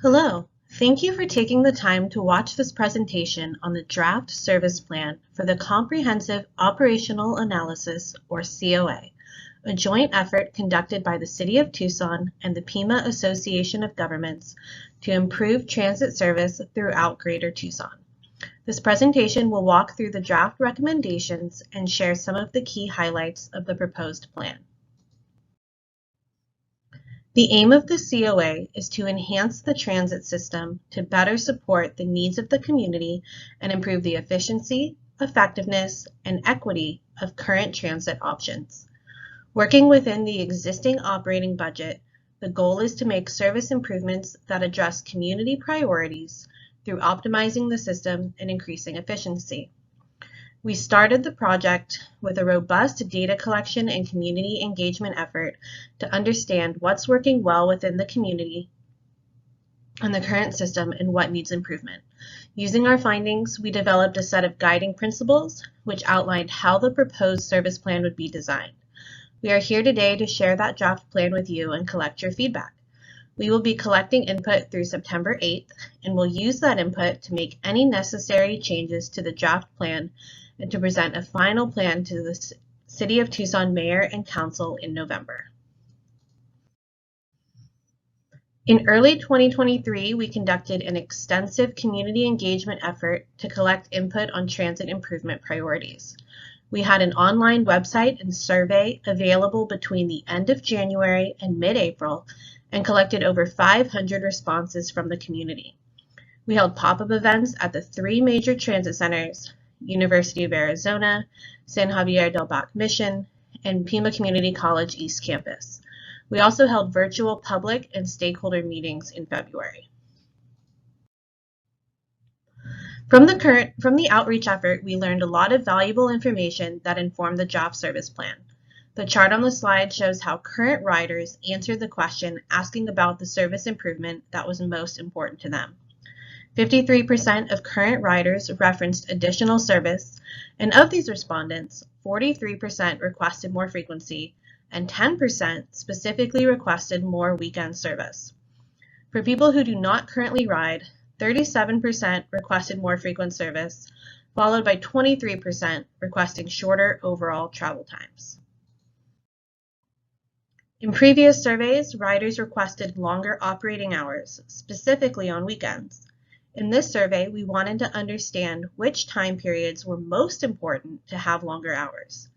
Hello, thank you for taking the time to watch this presentation on the Draft Service Plan for the Comprehensive Operational Analysis, or COA, a joint effort conducted by the City of Tucson and the Pima Association of Governments to improve transit service throughout Greater Tucson. This presentation will walk through the draft recommendations and share some of the key highlights of the proposed plan. The aim of the COA is to enhance the transit system to better support the needs of the community and improve the efficiency, effectiveness, and equity of current transit options. Working within the existing operating budget, the goal is to make service improvements that address community priorities through optimizing the system and increasing efficiency. We started the project with a robust data collection and community engagement effort to understand what's working well within the community and the current system and what needs improvement. Using our findings, we developed a set of guiding principles which outlined how the proposed service plan would be designed. We are here today to share that draft plan with you and collect your feedback. We will be collecting input through September 8th and will use that input to make any necessary changes to the draft plan and to present a final plan to the City of Tucson Mayor and Council in November. In early 2023, we conducted an extensive community engagement effort to collect input on transit improvement priorities. We had an online website and survey available between the end of January and mid-April and collected over 500 responses from the community. We held pop-up events at the 3 major transit centers, University of Arizona, San Javier del Bac Mission, and Pima Community College East Campus. We also held virtual public and stakeholder meetings in February. From the outreach effort, we learned a lot of valuable information that informed the draft service plan. The chart on the slide shows how current riders answered the question asking about the service improvement that was most important to them. 53% of current riders referenced additional service, and of these respondents, 43% requested more frequency, and 10% specifically requested more weekend service. For people who do not currently ride, 37% requested more frequent service, followed by 23% requesting shorter overall travel times. In previous surveys, riders requested longer operating hours, specifically on weekends. In this survey, we wanted to understand which time periods were most important to have longer hours.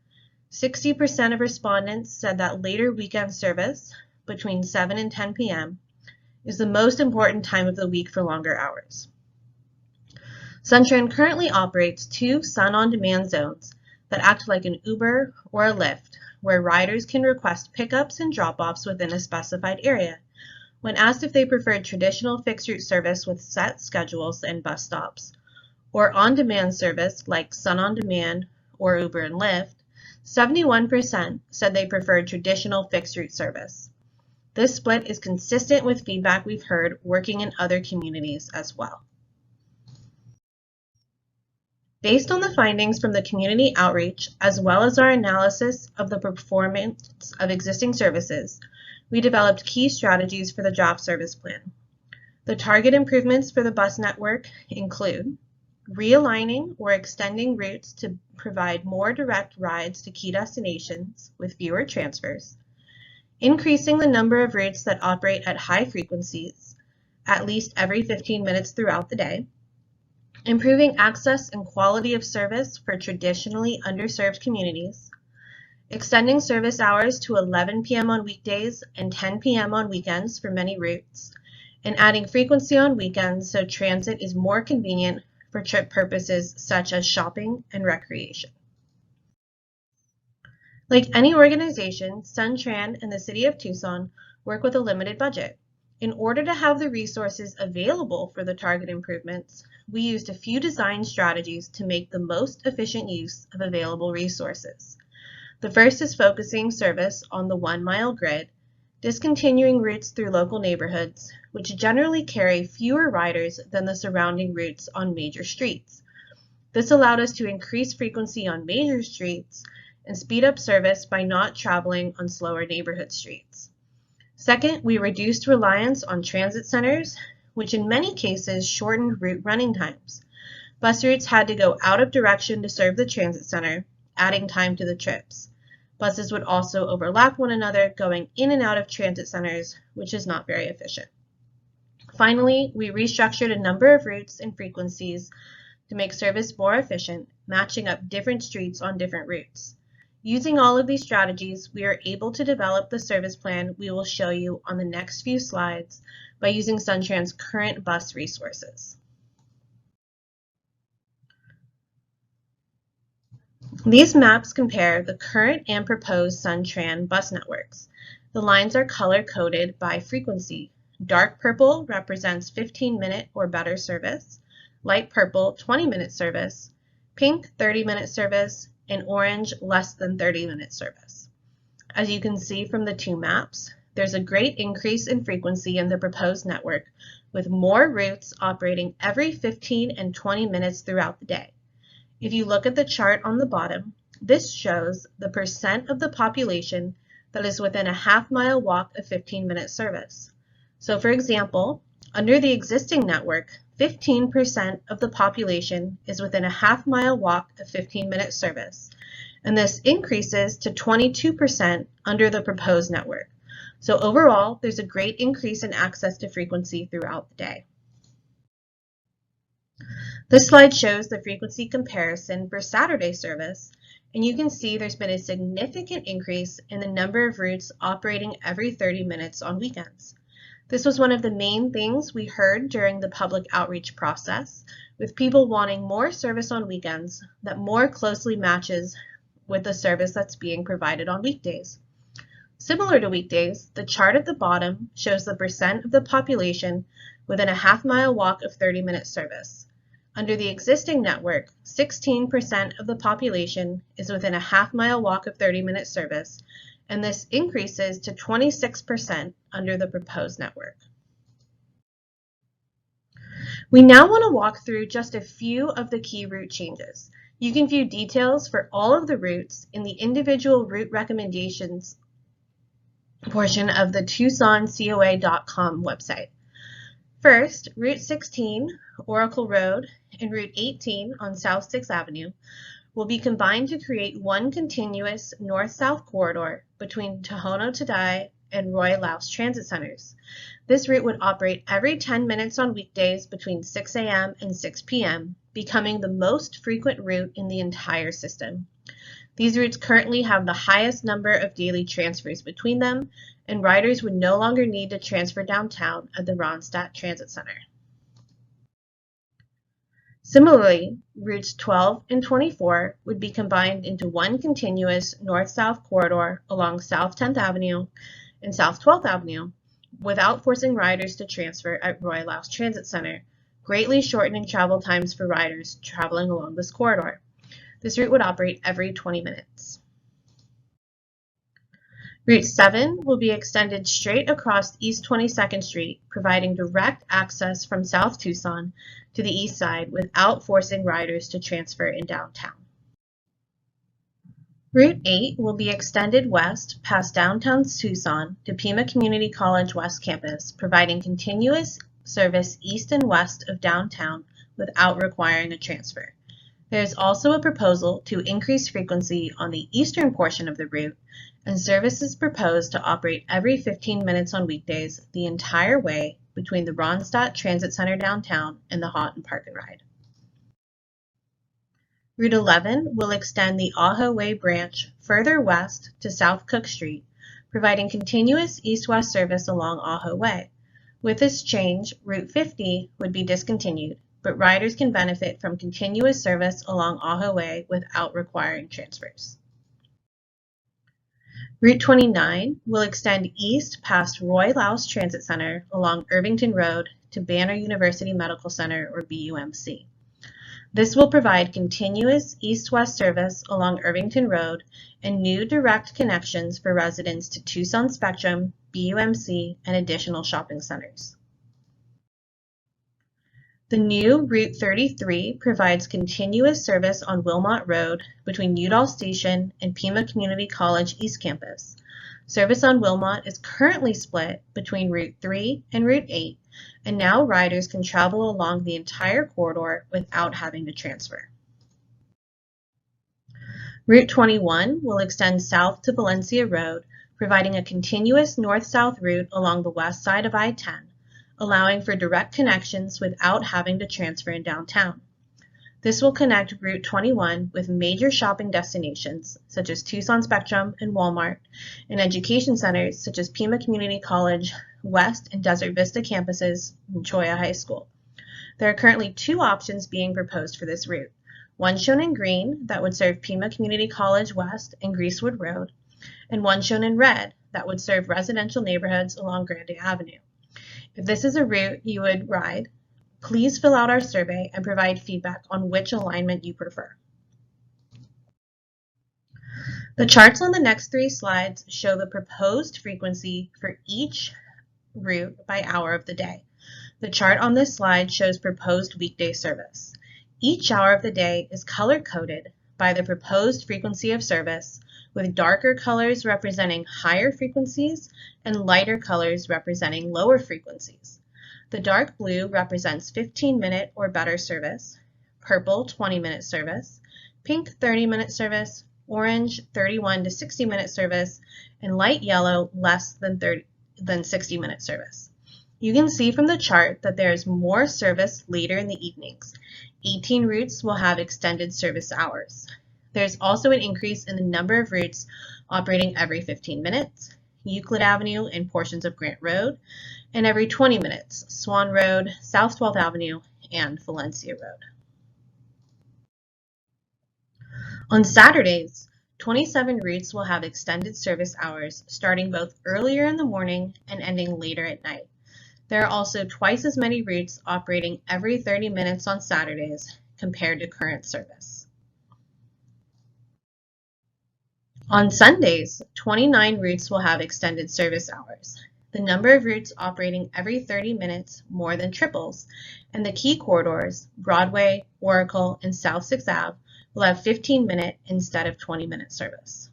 60% of respondents said that later weekend service, between 7 and 10 p.m., is the most important time of the week for longer hours. SunTran currently operates 2 Sun-on-Demand zones that act like an Uber or a Lyft, where riders can request pickups and drop-offs within a specified area. When asked if they preferred traditional fixed-route service with set schedules and bus stops, or on-demand service like Sun On Demand or Uber and Lyft, 71% said they preferred traditional fixed-route service. This split is consistent with feedback we've heard working in other communities as well. Based on the findings from the community outreach, as well as our analysis of the performance of existing services, we developed key strategies for the draft service plan. The target improvements for the bus network include realigning or extending routes to provide more direct rides to key destinations with fewer transfers, increasing the number of routes that operate at high frequencies, at least every 15 minutes throughout the day, improving access and quality of service for traditionally underserved communities, extending service hours to 11 p.m. on weekdays and 10 p.m. on weekends for many routes, and adding frequency on weekends so transit is more convenient for trip purposes such as shopping and recreation. Like any organization, SunTran and the City of Tucson work with a limited budget. In order to have the resources available for the target improvements, we used a few design strategies to make the most efficient use of available resources. The first is focusing service on the 1-mile grid, discontinuing routes through local neighborhoods, which generally carry fewer riders than the surrounding routes on major streets. This allowed us to increase frequency on major streets and speed up service by not traveling on slower neighborhood streets. Second, we reduced reliance on transit centers, which in many cases shortened route running times. Bus routes had to go out of direction to serve the transit center, adding time to the trips. Buses would also overlap one another, going in and out of transit centers, which is not very efficient. Finally, we restructured a number of routes and frequencies to make service more efficient, matching up different streets on different routes. Using all of these strategies, we are able to develop the service plan we will show you on the next few slides by using SunTran's current bus resources. These maps compare the current and proposed SunTran bus networks. The lines are color-coded by frequency. Dark purple represents 15-minute or better service, light purple 20-minute service, pink 30-minute service, and orange less than 30-minute service. As you can see from the two maps, there's a great increase in frequency in the proposed network, with more routes operating every 15 and 20 minutes throughout the day. If you look at the chart on the bottom, this shows the percent of the population that is within a half-mile walk of 15-minute service. So for example, under the existing network, 15% of the population is within a half-mile walk of 15-minute service, and this increases to 22% under the proposed network. So overall, there's a great increase in access to frequency throughout the day. This slide shows the frequency comparison for Saturday service, and you can see there's been a significant increase in the number of routes operating every 30 minutes on weekends. This was one of the main things we heard during the public outreach process, with people wanting more service on weekends that more closely matches with the service that's being provided on weekdays. Similar to weekdays, the chart at the bottom shows the percent of the population within a half-mile walk of 30-minute service. Under the existing network, 16% of the population is within a half-mile walk of 30-minute service, and this increases to 26% under the proposed network. We now want to walk through just a few of the key route changes. You can view details for all of the routes in the individual route recommendations portion of the TucsonCOA.com website. First, Route 16, Oracle Road, and Route 18 on South 6th Avenue will be combined to create one continuous north-south corridor between Tohono O'odham and Roy Laos transit centers. This route would operate every 10 minutes on weekdays between 6 a.m. and 6 p.m., becoming the most frequent route in the entire system. These routes currently have the highest number of daily transfers between them, and riders would no longer need to transfer downtown at the Ronstadt Transit Center. Similarly, routes 12 and 24 would be combined into one continuous north-south corridor along South 10th Avenue and South 12th Avenue without forcing riders to transfer at Roy Laos Transit Center, greatly shortening travel times for riders traveling along this corridor. This route would operate every 20 minutes. Route 7 will be extended straight across East 22nd Street, providing direct access from South Tucson to the east side without forcing riders to transfer in downtown. Route 8 will be extended west past downtown Tucson to Pima Community College West Campus, providing continuous service east and west of downtown without requiring a transfer. There is also a proposal to increase frequency on the eastern portion of the route, and service is proposed to operate every 15 minutes on weekdays the entire way between the Ronstadt Transit Center downtown and the Haughton Park and Ride. Route 11 will extend the Ajo Way branch further west to South Cook Street, providing continuous east-west service along Ajo Way. With this change, Route 50 would be discontinued, but riders can benefit from continuous service along Ajo Way without requiring transfers. Route 29 will extend east past Roy Laos Transit Center along Irvington Road to Banner University Medical Center, or BUMC. This will provide continuous east-west service along Irvington Road and new direct connections for residents to Tucson Spectrum, BUMC, and additional shopping centers. The new Route 33 provides continuous service on Wilmot Road between Udall Station and Pima Community College East Campus. Service on Wilmot is currently split between Route 3 and Route 8, and now riders can travel along the entire corridor without having to transfer. Route 21 will extend south to Valencia Road, providing a continuous north-south route along the west side of I-10, allowing for direct connections without having to transfer in downtown. This will connect Route 21 with major shopping destinations such as Tucson Spectrum and Walmart, and education centers such as Pima Community College, West and Desert Vista campuses, and Cholla High School. There are currently two options being proposed for this route. One shown in green that would serve Pima Community College West and Greasewood Road, and one shown in red that would serve residential neighborhoods along Grande Avenue. If this is a route you would ride, please fill out our survey and provide feedback on which alignment you prefer. The charts on the next three slides show the proposed frequency for each route by hour of the day. The chart on this slide shows proposed weekday service. Each hour of the day is color-coded by the proposed frequency of service, with darker colors representing higher frequencies and lighter colors representing lower frequencies. The dark blue represents 15-minute or better service, purple 20-minute service, pink 30-minute service, orange 31 to 60-minute service, and light yellow less than 60-minute service. You can see from the chart that there is more service later in the evenings. 18 routes will have extended service hours. There's also an increase in the number of routes operating every 15 minutes, Euclid Avenue and portions of Grant Road, and every 20 minutes, Swan Road, South 12th Avenue, and Valencia Road. On Saturdays, 27 routes will have extended service hours starting both earlier in the morning and ending later at night. There are also twice as many routes operating every 30 minutes on Saturdays compared to current service. On Sundays, 29 routes will have extended service hours. The number of routes operating every 30 minutes more than triples, and the key corridors, Broadway, Oracle, and South 6th Ave, will have 15-minute instead of 20-minute service.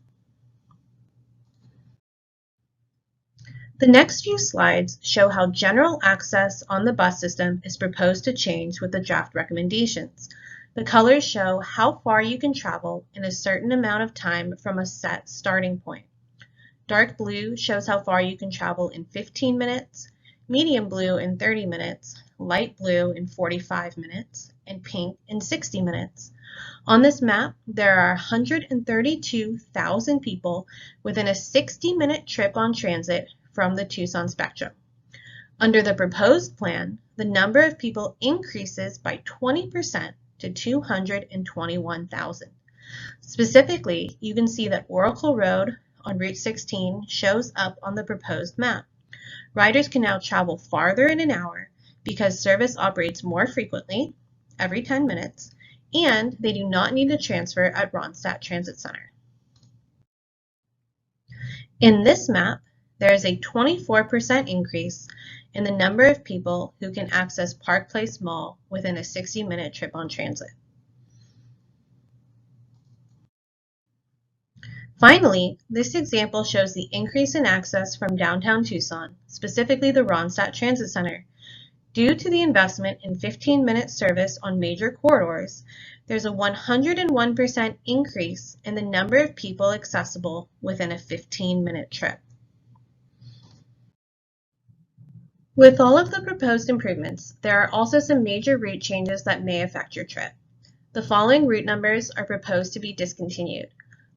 The next few slides show how general access on the bus system is proposed to change with the draft recommendations. The colors show how far you can travel in a certain amount of time from a set starting point. Dark blue shows how far you can travel in 15 minutes, medium blue in 30 minutes, light blue in 45 minutes, and pink in 60 minutes. On this map, there are 132,000 people within a 60-minute trip on transit from the Tucson Spectrum. Under the proposed plan, the number of people increases by 20% to 221,000. Specifically, you can see that Oracle Road on Route 16 shows up on the proposed map. Riders can now travel farther in an hour because service operates more frequently, every 10 minutes, and they do not need to transfer at Ronstadt Transit Center. In this map, there is a 24% increase in the number of people who can access Park Place Mall within a 60-minute trip on transit. Finally, this example shows the increase in access from downtown Tucson, specifically the Ronstadt Transit Center. Due to the investment in 15-minute service on major corridors, there's a 101% increase in the number of people accessible within a 15-minute trip. With all of the proposed improvements, there are also some major route changes that may affect your trip. The following route numbers are proposed to be discontinued.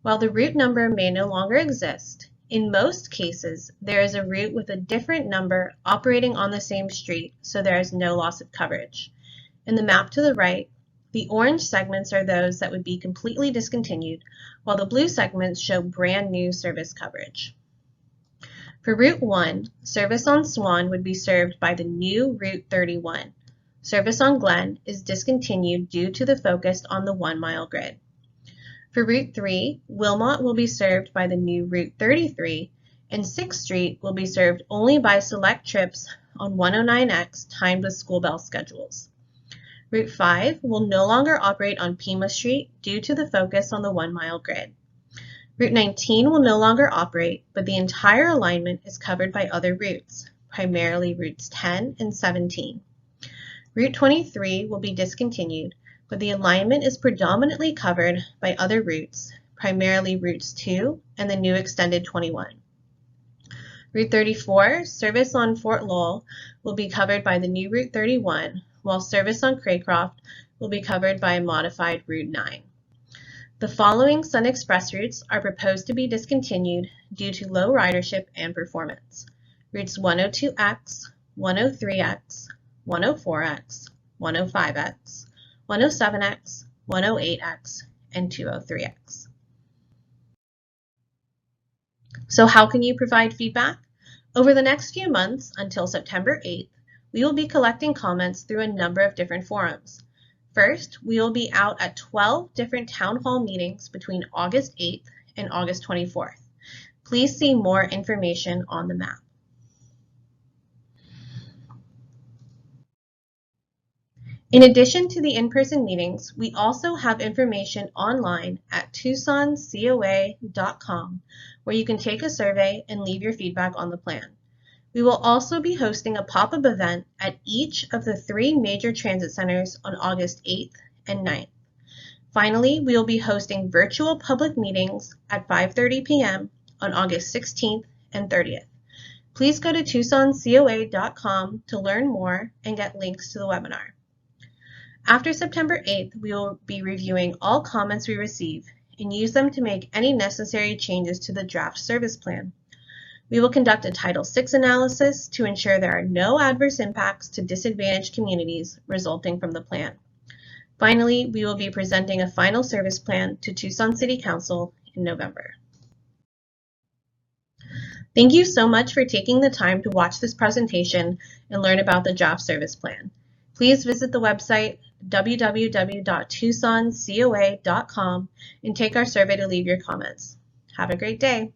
While the route number may no longer exist, in most cases, there is a route with a different number operating on the same street, so there is no loss of coverage. In the map to the right, the orange segments are those that would be completely discontinued, while the blue segments show brand new service coverage. For Route 1, service on Swan would be served by the new Route 31. Service on Glen is discontinued due to the focus on the 1-mile grid. For Route 3, Wilmot will be served by the new Route 33, and 6th Street will be served only by select trips on 109X timed with school bell schedules. Route 5 will no longer operate on Pima Street due to the focus on the 1-mile grid. Route 19 will no longer operate, but the entire alignment is covered by other routes, primarily routes 10 and 17. Route 23 will be discontinued, but the alignment is predominantly covered by other routes, primarily routes 2 and the new extended 21. Route 34, service on Fort Lowell, will be covered by the new Route 31, while service on Craycroft will be covered by a modified Route 9. The following Sun Express routes are proposed to be discontinued due to low ridership and performance. Routes 102X, 103X, 104X, 105X, 107X, 108X, and 203X. So how can you provide feedback? Over the next few months, until September 8th, we will be collecting comments through a number of different forums. First, we will be out at 12 different town hall meetings between August 8th and August 24th. Please see more information on the map. In addition to the in-person meetings, we also have information online at TucsonCOA.com, where you can take a survey and leave your feedback on the plan. We will also be hosting a pop-up event at each of the 3 major transit centers on August 8th and 9th. Finally, we will be hosting virtual public meetings at 5:30 p.m. on August 16th and 30th. Please go to TucsonCOA.com to learn more and get links to the webinar. After September 8th, we will be reviewing all comments we receive and use them to make any necessary changes to the draft service plan. We will conduct a Title VI analysis to ensure there are no adverse impacts to disadvantaged communities resulting from the plan. Finally, we will be presenting a final service plan to Tucson City Council in November. Thank you so much for taking the time to watch this presentation and learn about the draft service plan. Please visit the website www.TucsonCOA.com and take our survey to leave your comments. Have a great day.